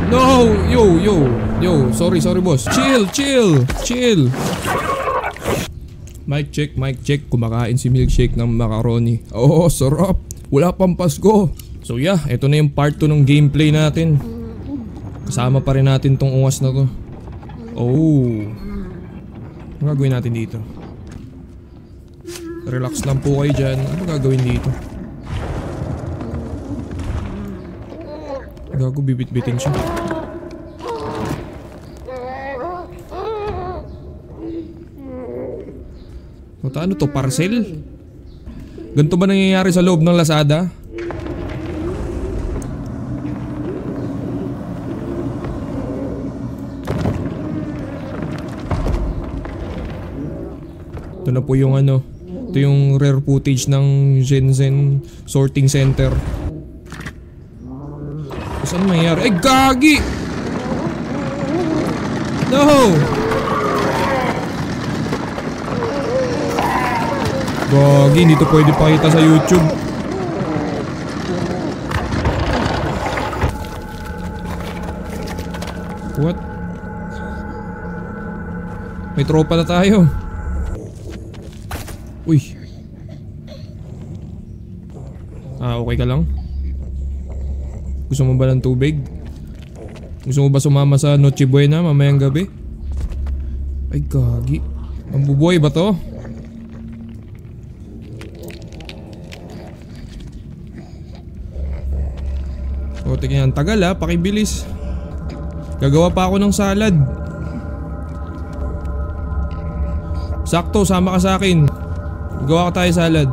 No! Yo! Sorry boss. Chill! Mic check. Kumakain si Milkshake ng macaroni. Oh, sarap. Wala pang Pasko. So yeah, ito na yung part 2 ng gameplay natin. Kasama pa rin natin tong ungas na to. Oh. Ano gagawin natin dito? Relax lang po kayo dyan. Ano gagawin dito? Gago, bibit-bitin siya. Ano to? Parcel? Ganito ba nangyayari sa loob ng Lazada? Ito na po yung ano. Ito yung rare footage ng Shenzhen Sorting Center. Saan nangyayari? Ay, gagi! No! Gagi, hindi to pwede pakita sa YouTube. What? May tropa na tayo. Uy. Okay ka lang? Gusto mo ba ng tubig? Gusto mo ba sumama sa Noche Buena mamayang gabi? Ay, gagi. Ang buboy ba to? O, tingnan, tagal ha, pakibilis. Gagawa pa ako ng salad. Sakto, sama ka sa akin. Gawa ka tayo salad.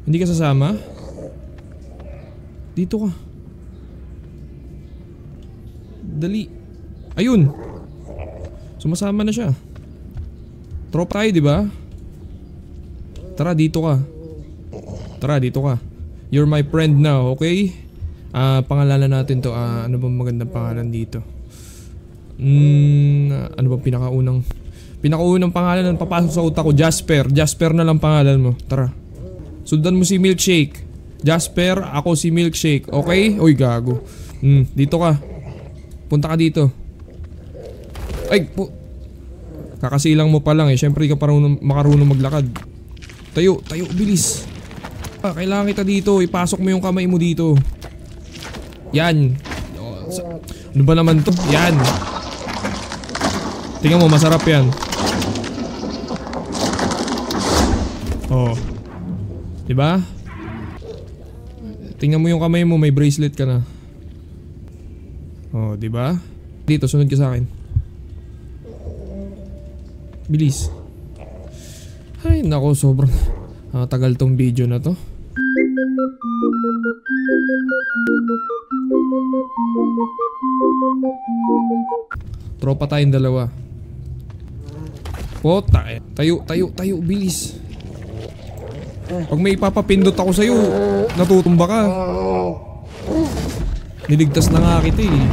Hindi ka sasama? Dito ka. Dali. Ayun. Sumasama na siya. Tropa tayo, di ba? Tara, dito ka. Tara, dito ka. You're my friend now, okay? Pangalanan natin to. Ano bang magandang pangalan dito? Ano bang pinakaunang pangalan na papasok sa utak ko? Jasper. Jasper na lang pangalan mo. Tara. Sundan mo si Milkshake. Jasper, ako si Milkshake. Okay? Uy, gago. Dito ka. Punta ka dito. Ay, kakasilang mo pa lang eh. Syempre ka makarunong maglakad. Tayo, bilis. Kailangan kita dito. Ipasok mo yung kamay mo dito. Yan. Ano ba naman to? Yan. Tingnan mo, masarap yan. Oh. Diba? Tingnan mo yung kamay mo, may bracelet ka na. Oh, diba? Dito, sunod ka sa akin. Bilis. Ay, nako, sobrang tagal tong video na to. Tropa tayong dalawa. Pota eh. Tayo, bilis. Pag may ipapapindot ako sa'yo, natutumba ka. Niligtas na nga kita eh.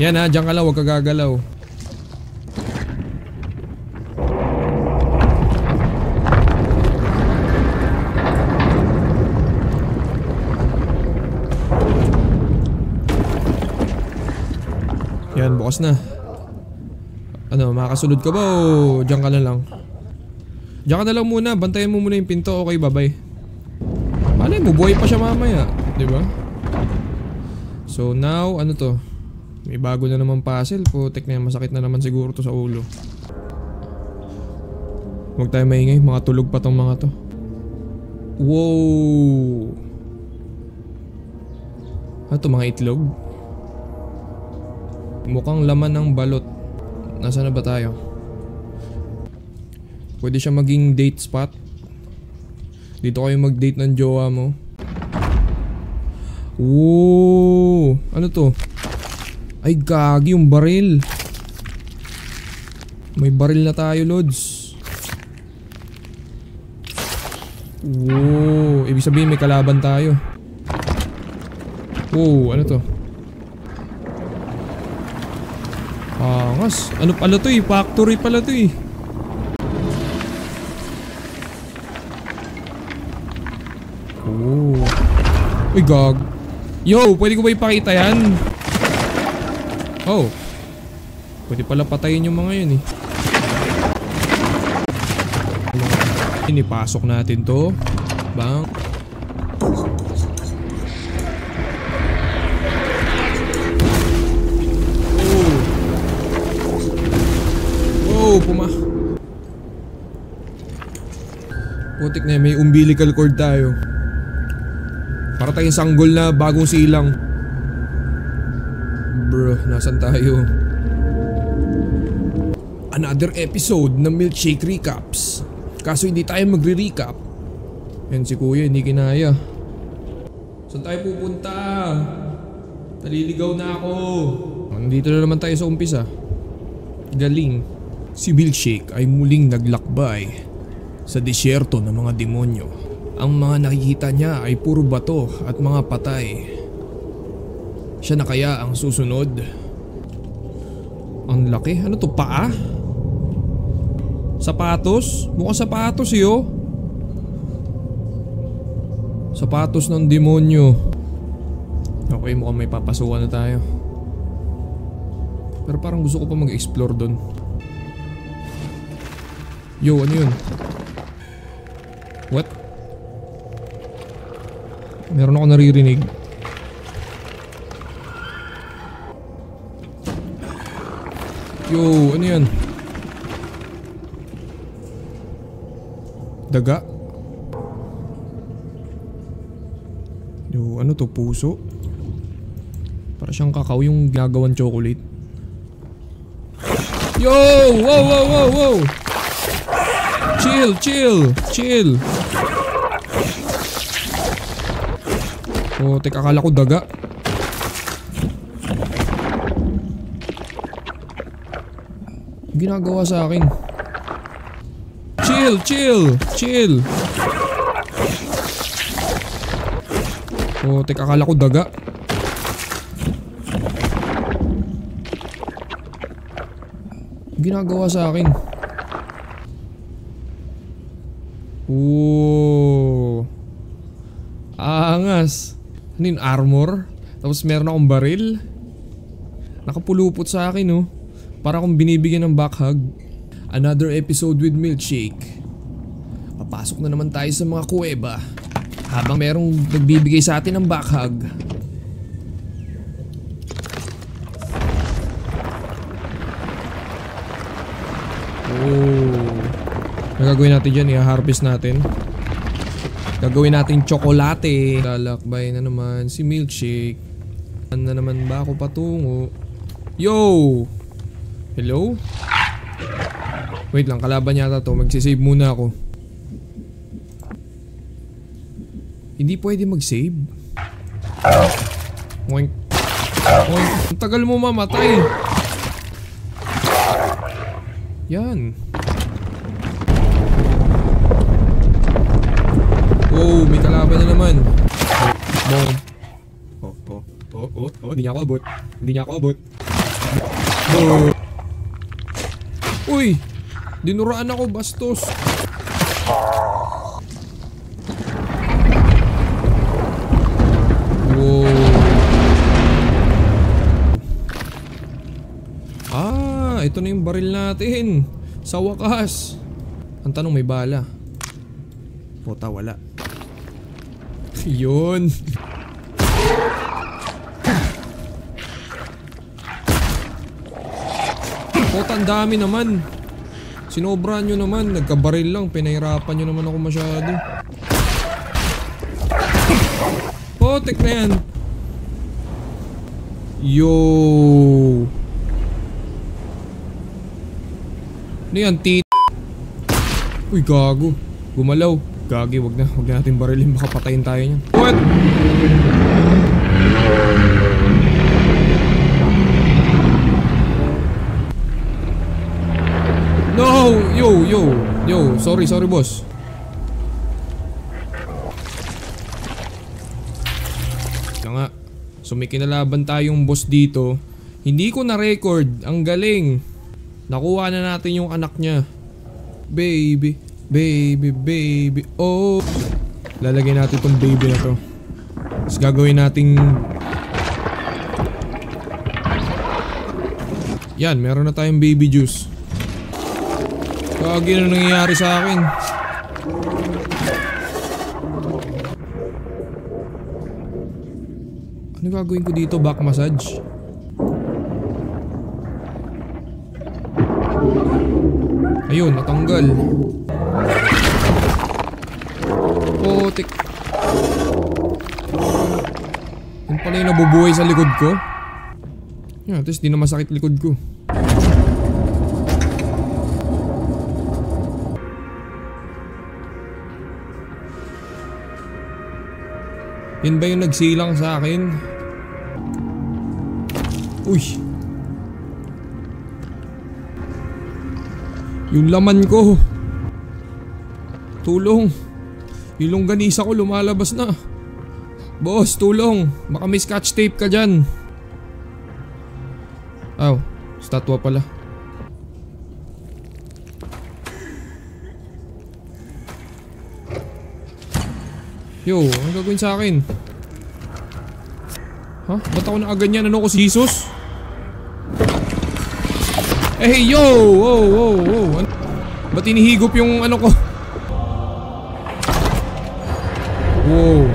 Yan ha, dyan ka lang, huwag ka gagalaw. Yan, bukas na. Ano, makakasunod ka ba o dyan ka na lang? Dyan ka na lang muna, bantayan mo muna yung pinto. Okay, bye-bye. Malay mo, buhay pa siya mamaya, diba? So now, ano to? May bago na naman puzzle. Putek na yan, masakit na naman siguro to sa ulo. Huwag tayo maingay, mga tulog pa tong mga to. Wow! Ano to, mga itlog? Mukhang laman ng balot. Nasaan na ba tayo? Pwede siya maging date spot. Dito kayo mag-date ng jowa mo. Ooh, ano to? Ay, gagi, yung baril. May baril na tayo, Lods. Ooh, ibig sabihin may kalaban tayo. Wow, ano to? Angas. Ano pala to eh? Factory pala to eh. Oh. Uy, gag. Yo, pwede ko ba ipakita yan? Oh. Pwede pala patayin yung mga yun eh. Inipasok natin to. Bang. Oh. Oh, putik na, may umbilical cord tayo. Para tayong sanggol na bagong silang. Bro, nasan tayo? Another episode ng Milkshake Recaps. Kaso hindi tayo magre-recap. Yan si kuya, hindi kinaya. Saan tayo pupunta? Naliligaw na ako. Nandito na naman tayo sa umpisa. Galing. Si Milkshake ay muling naglakbay sa disyerto ng mga demonyo. Ang mga nakikita niya ay puro bato at mga patay. Siya na kaya ang susunod? Ang laki. Ano to? Paa? Sapatos? Mukhang sapatos yo. Sapatos ng demonyo. Okay, mukhang may papasukan na tayo. Pero parang gusto ko pa mag-explore doon. Yo, ano yun? What? Meron ako naririnig. Yo, ano yan? Daga? Yo, ano to? Puso? Para siyang kakao yung ginagawan chocolate. Yo! Wow, wow, wow, wow! Chill, chill, chill. Oh, teka, akala ko daga. Ginagawa sa akin. Chill, chill, chill. Oh, teka, akala ko daga. Ginagawa sa akin. Oh. Angas. Ano yun, armor? Tapos meron akong baril. Nakapulupot sa akin, oh. Para akong binibigyan ng backhug. Another episode with Milkshake. Papasok na naman tayo sa mga kuweba habang merong nagbibigay sa atin ng backhug. Oh. Ang gagawin natin dyan, i-harvest natin. Gagawin natin tsokolate. Lalakbay na naman si Milkshake. Saan na naman ba ako patungo? Yo! Hello? Wait lang, kalaban yata to. Magsisave muna ako. Hindi pwede mag-save. Oink. Oink. Ang tagal mo mamatay. Yan. Oh, may kalaban na naman. Boom. Oh, hindi niya ako abot. Hindi niya ako abot. Oh. Uy! Dinuraan ako, bastos. Wow. Ah, ito na yung baril natin. Sa wakas. Ang tanong, may bala. Puta, wala. Yun. Puta, ang dami naman. Sinobra nyo naman. Nagkabaril lang. Pinahirapan nyo naman ako masyado. Putik na yan. Yo. Ano yan? Uy, gago. Gumalaw. Gagi, wag na natin barilin. Baka patayin tayo niyan. What? No! Yo, sorry boss. Kaya nga, so may kinalaban tayong boss dito. Hindi ko na-record. Ang galing. Nakuha na natin yung anak niya. Baby, oh. Lalagay natin tong baby na to. Tapos gagawin nating Yan, meron na tayong baby juice. Kagi na nangyayari sa akin. Ano gagawin ko dito? Back massage? Ayun, natanggal. Putik. Yun pala yung nabubuhay sa likod ko. At least di na masakit likod ko. Yun ba yung nagsilang sa akin? Uy! Yung laman ko! Tulong! Yung longganisa ko lumalabas na. Boss, tulong! Baka may scotch tape ka dyan. Aw, statwa pala. Yo, ano gagawin sa akin? Ha? Ba't ako nakaganyan? Ano ko si Jesus? Eh, yo! Wow, wow, wow. Ba't inihigop yung ano ko? Wow.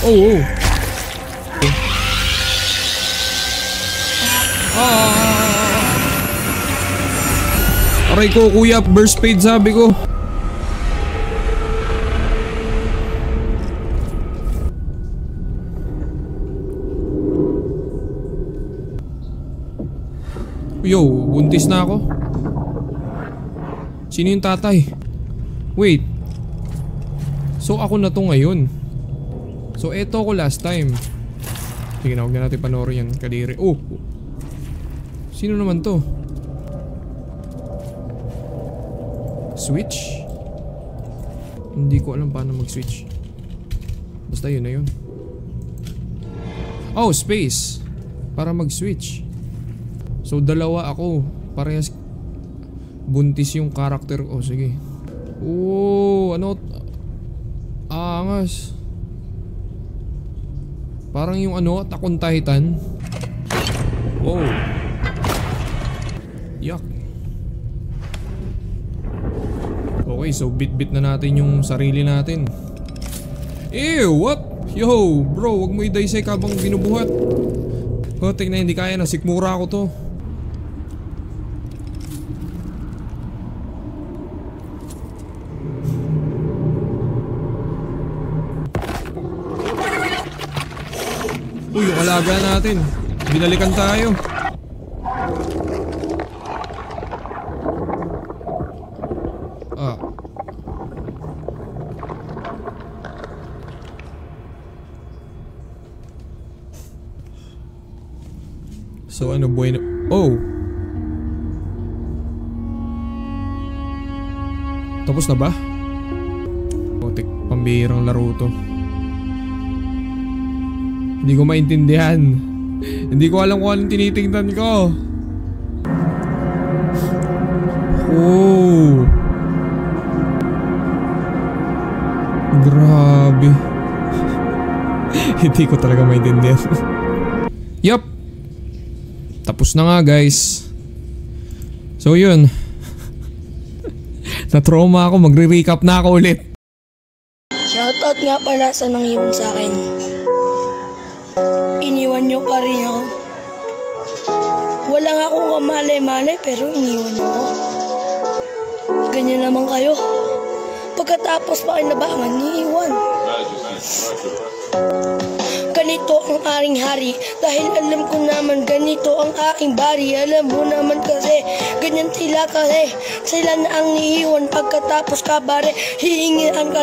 Oh, oh. Aray ko kuya, burst fade sabi ko. Yo, buntis na ako. Sino yung tatay? Wait. So ako na to ngayon. So eto ko last time. Sige na, huwag na natin panoorin yan. Kadiri. Oh! Sino naman to? Switch? Hindi ko alam paano mag-switch. Basta yun na yun. Oh, space. Para mag-switch. So dalawa ako. Parehas buntis yung karakter ko. Oh, sige. Oh, ano? Angas. Parang yung ano, Attack on Titan. Wow. Yuck. Okay, so bit-bit na natin yung sarili natin. Ew, what? Yo, bro, wag mo i-dissect habang binubuhat. Hotek na hindi kaya na, sikmura ako to. Uy, yung alaga natin. Binalikan tayo. Ah. So ano, bueno. Oh. Tapos na ba? Putik, pambihirang laro to. Hindi ko maintindihan. Hindi ko alam kung anong tinitingnan ko. Oh. Grabe. Hindi ko talaga maintindihan. Yup. Tapos na nga guys. So yun. Na-trauma ako. Magre-recap na ako ulit. Shoutout nga pala sa nangyayong sa akin. Iniwan niyo pa rin ako. Wala nga akong kamalay-malay pero iniwan niyo ako. Ganyan naman kayo. Pagkatapos pakinabangan, niiwan. Ganito ang aking hari dahil alam ko naman ganito ang aking bari. Alam mo naman kasi ganyan sila kasi sila na ang niiwan pagkatapos kabare hihingian ka.